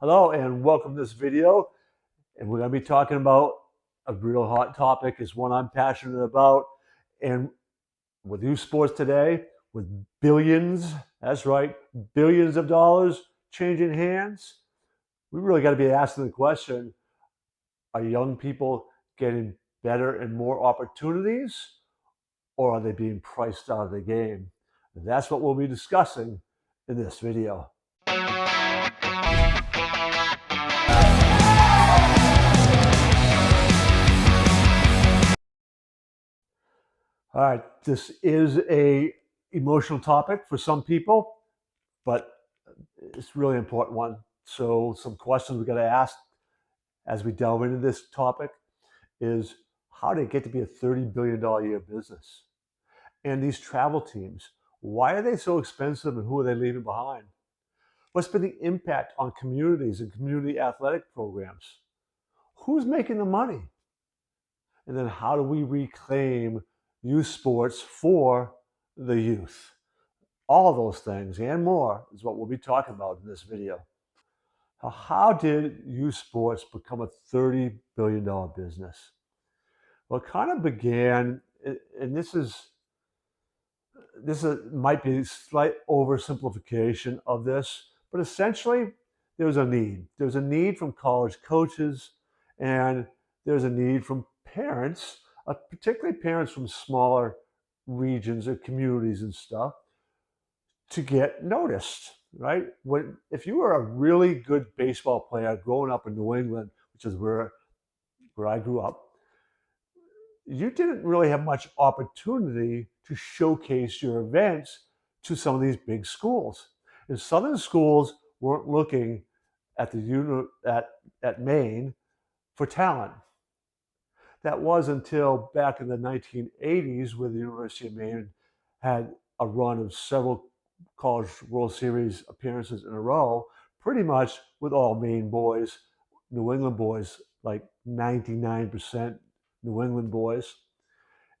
Hello and welcome to this video. And we're going to be talking about a real hot topic. It's one I'm passionate about. And with youth sports today, with billions, that's right, billions of dollars changing hands, we really got to be asking the question, are young people getting better and more opportunities, or are they being priced out of the game? And that's what we'll be discussing in this video. All right, this is a emotional topic for some people, but it's a really important one. So some questions we got to ask as we delve into this topic is how did it get to be a $30 billion a year business? And these travel teams, why are they so expensive and who are they leaving behind? What's been the impact on communities and community athletic programs? Who's making the money? And then how do we reclaim youth sports for the youth? All those things and more is what we'll be talking about in this video. How did youth sports become a $30 billion business? Well, it kind of began, and might be a slight oversimplification of this, but essentially there was a need. There was a need from college coaches, and there's a need from parents, particularly parents from smaller regions or communities and stuff, to get noticed, right? If you were a really good baseball player growing up in New England, which is where I grew up, you didn't really have much opportunity to showcase your events to some of these big schools. And Southern schools weren't looking at at Maine for talent. That was until back in the 1980s, where the University of Maine had a run of several College World Series appearances in a row, pretty much with all Maine boys, New England boys, like 99% New England boys.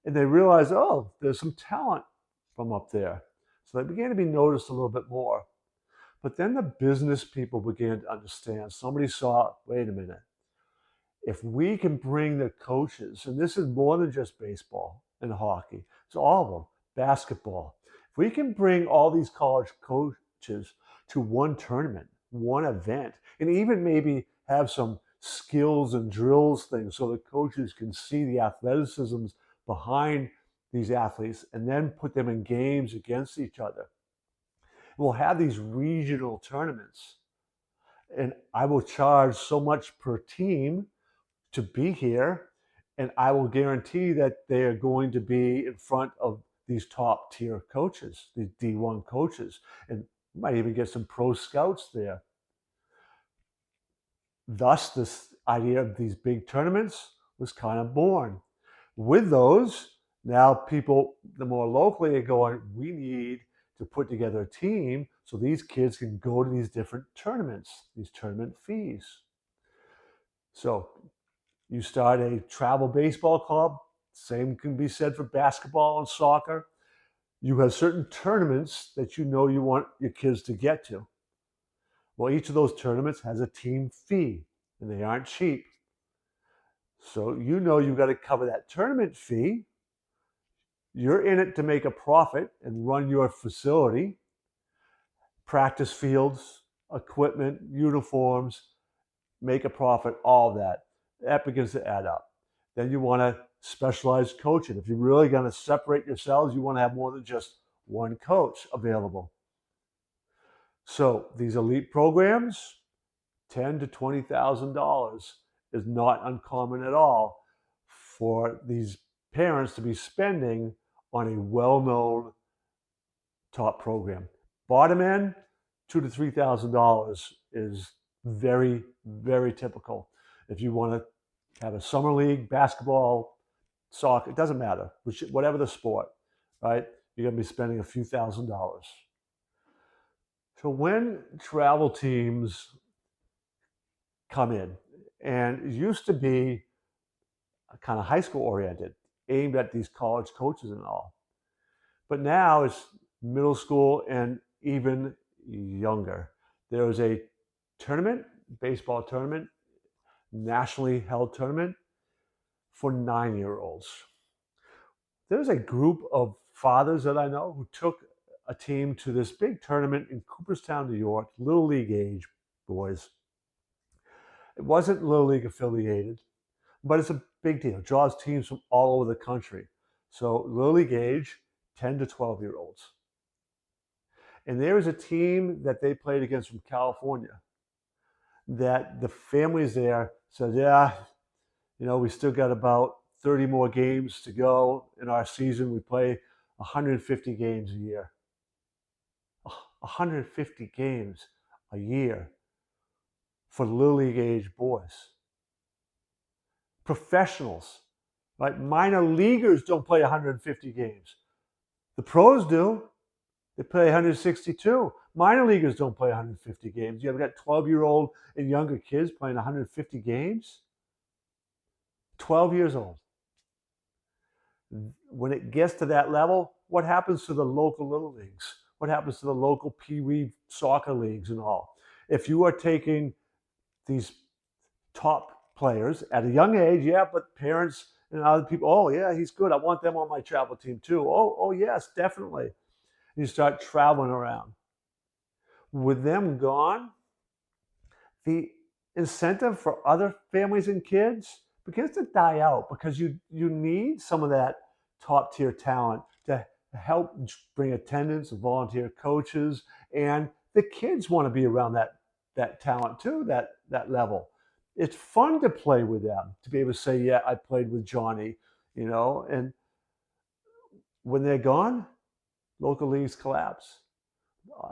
And they realized, oh, there's some talent from up there. So they began to be noticed a little bit more. But then the business people began to understand. Somebody saw, wait a minute, if we can bring the coaches, and this is more than just baseball and hockey, it's all of them, basketball. If we can bring all these college coaches to one tournament, one event, and even maybe have some skills and drills things so the coaches can see the athleticisms behind these athletes and then put them in games against each other. We'll have these regional tournaments, and I will charge so much per team to be here, and I will guarantee that they are going to be in front of these top tier coaches, these D1 coaches, and might even get some pro scouts there. Thus, this idea of these big tournaments was kind of born. With those, now people, the more locally, are going, we need to put together a team so these kids can go to these different tournaments, these tournament fees. So you start a travel baseball club, same can be said for basketball and soccer. You have certain tournaments that you know you want your kids to get to. Well, each of those tournaments has a team fee, and they aren't cheap. So you know you've got to cover that tournament fee. You're in it to make a profit and run your facility, practice fields, equipment, uniforms, make a profit, all of that. That begins to add up. Then you want to specialize coaching. If you're really going to separate yourselves, you want to have more than just one coach available. So these elite programs, $10,000 to $20,000 is not uncommon at all for these parents to be spending on a well-known top program. Bottom end, $2,000 to $3,000 is very, very typical. If you want to have a summer league, basketball, soccer, it doesn't matter, whatever the sport, right? You're going to be spending a few $1,000s. So when travel teams come in, and it used to be kind of high school oriented, aimed at these college coaches and all. But now it's middle school and even younger. There is a tournament baseball tournament, nationally held tournament for 9-year-olds. There's a group of fathers that I know who took a team to this big tournament in Cooperstown, New York, Little League age boys. It wasn't Little League affiliated, but it's a big deal. It draws teams from all over the country. So Little League age, 10 to 12-year-olds. And there was a team that they played against from California that the families there said, yeah, we still got about 30 more games to go in our season. We play 150 games a year. 150 games a year for Little League age boys. Professionals, right? Minor leaguers don't play 150 games. The pros do. They play 162. Minor leaguers don't play 150 games. You have got 12-year-old and younger kids playing 150 games. 12 years old. When it gets to that level, what happens to the local little leagues? What happens to the local pee-wee soccer leagues and all? If you are taking these top players at a young age, yeah, but parents and other people, oh yeah, he's good. I want them on my travel team too. Oh yes, definitely. You start traveling around. With them gone, the incentive for other families and kids begins to die out because you need some of that top tier talent to help bring attendance, volunteer coaches, and the kids want to be around that talent too, that level. It's fun to play with them, to be able to say, yeah, I played with Johnny, and when they're gone, local leagues collapse.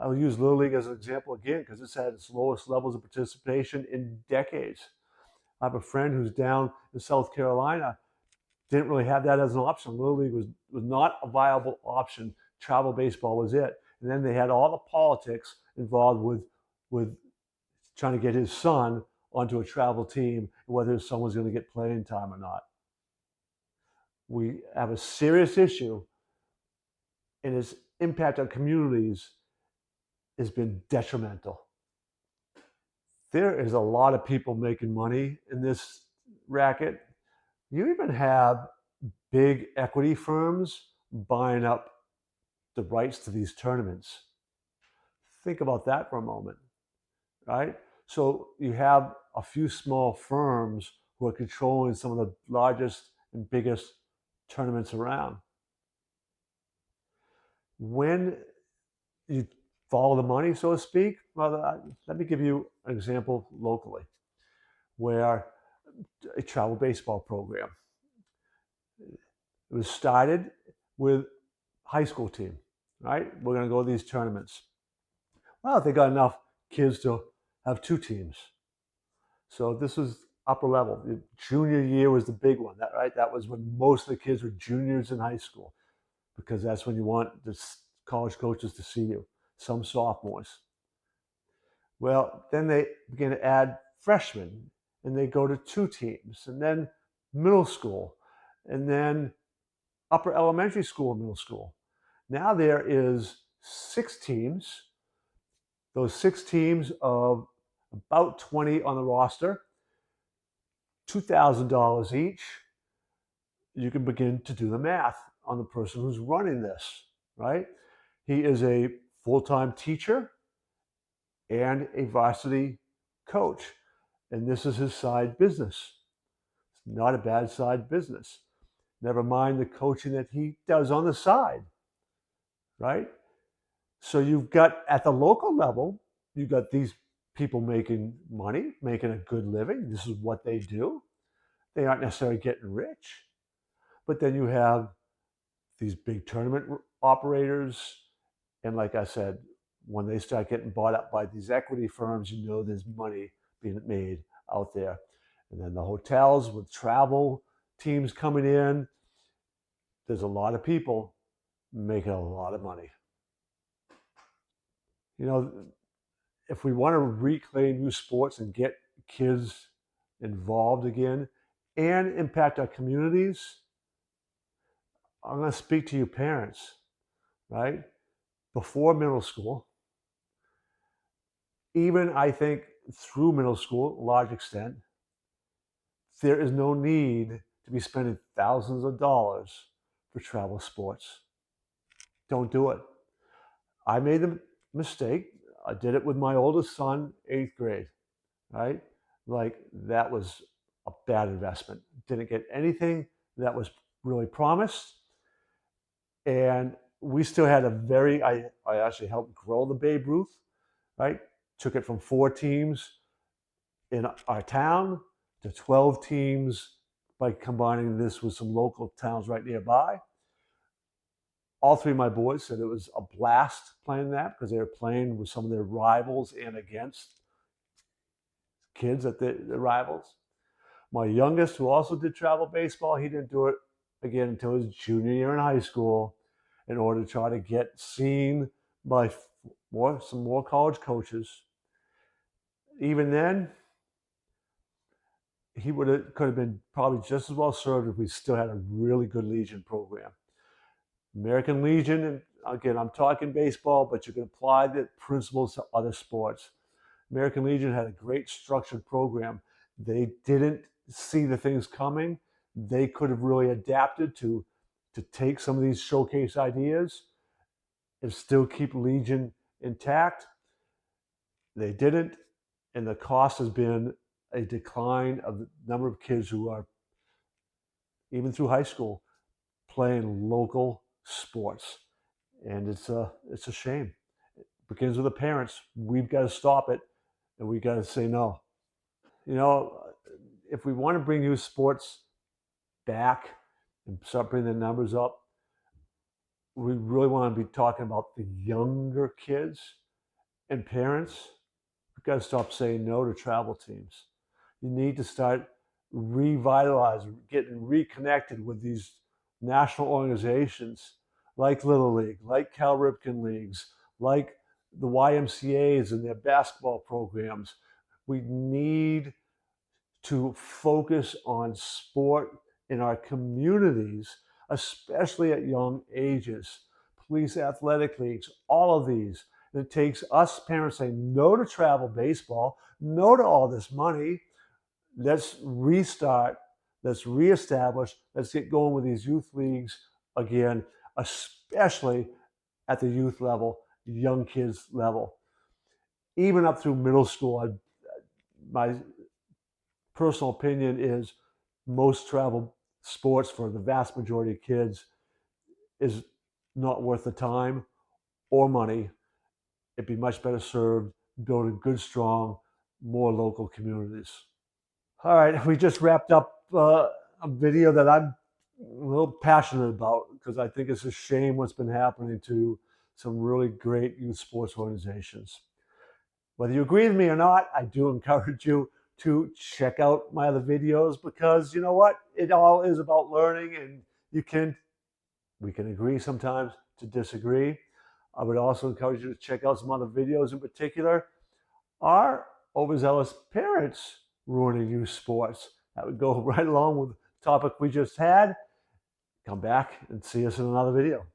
I'll use Little League as an example again because it's at its lowest levels of participation in decades. I have a friend who's down in South Carolina, didn't really have that as an option. Little League was not a viable option. Travel baseball was it. And then they had all the politics involved with trying to get his son onto a travel team and whether his son was going to get playing time or not. We have a serious issue, and its impact on communities has been detrimental. There is a lot of people making money in this racket. You even have big equity firms buying up the rights to these tournaments. Think about that for a moment, right? So you have a few small firms who are controlling some of the largest and biggest tournaments around. When you follow the money, so to speak, well, let me give you an example locally where a travel baseball program. It was started with high school team, right? We're going to go to these tournaments. Well, they got enough kids to have two teams. So this was upper level. The junior year was the big one, right? That was when most of the kids were juniors in high school because that's when you want the college coaches to see you. Some sophomores. Well, then they begin to add freshmen, and they go to two teams, and then middle school, and then upper elementary school and middle school. Now there is 6 teams. Those 6 teams of about 20 on the roster, $2,000 each. You can begin to do the math on the person who's running this, right? He is a full-time teacher and a varsity coach. And this is his side business. It's not a bad side business. Never mind the coaching that he does on the side, right? So you've got, at the local level, you've got these people making money, making a good living. This is what they do. They aren't necessarily getting rich. But then you have these big tournament operators. And like I said, when they start getting bought up by these equity firms, there's money being made out there. And then the hotels with travel teams coming in, there's a lot of people making a lot of money. If we want to reclaim youth sports and get kids involved again and impact our communities, I'm going to speak to you parents, right? Before middle school, even I think through middle school, a large extent, there is no need to be spending thousands of dollars for travel sports. Don't do it. I made the mistake. I did it with my oldest son, 8th grade, right? Like that was a bad investment. Didn't get anything that was really promised. And we still had I actually helped grow the Babe Ruth, right? Took it from 4 teams in our town to 12 teams by combining this with some local towns right nearby. All 3 of my boys said it was a blast playing that because they were playing with some of their rivals and against kids at the rivals. My youngest, who also did travel baseball, he didn't do it again until his junior year in high school in order to try to get seen by some more college coaches. Even then, he could have been probably just as well served if we still had a really good Legion program. American Legion, and again, I'm talking baseball, but you can apply the principles to other sports. American Legion had a great structured program. They didn't see the things coming. They could have really adapted to take some of these showcase ideas and still keep Legion intact. They didn't, and the cost has been a decline of the number of kids who are, even through high school, playing local sports. And it's a shame. It begins with the parents. We've got to stop it, and we've got to say no. You know, if we want to bring youth sports back and start bringing the numbers up, we really want to be talking about the younger kids and parents. We've got to stop saying no to travel teams. You need to start revitalizing, getting reconnected with these national organizations like Little League, like Cal Ripken Leagues, like the YMCAs and their basketball programs. We need to focus on sport in our communities, especially at young ages. Police athletic leagues, all of these. And it takes us parents saying no to travel baseball, no to all this money. Let's restart, let's reestablish, let's get going with these youth leagues again, especially at the youth level, young kids level. Even up through middle school, my personal opinion is most travel sports for the vast majority of kids is not worth the time or money. It'd be much better served building good, strong, more local communities. All right, we just wrapped up a video that I'm a little passionate about because I think it's a shame what's been happening to some really great youth sports organizations. Whether you agree with me or not, I do encourage you to check out my other videos because you know what? It all is about learning, and we can agree sometimes to disagree. I would also encourage you to check out some other videos. In particular, are overzealous parents ruining youth sports? That would go right along with the topic we just had. Come back and see us in another video.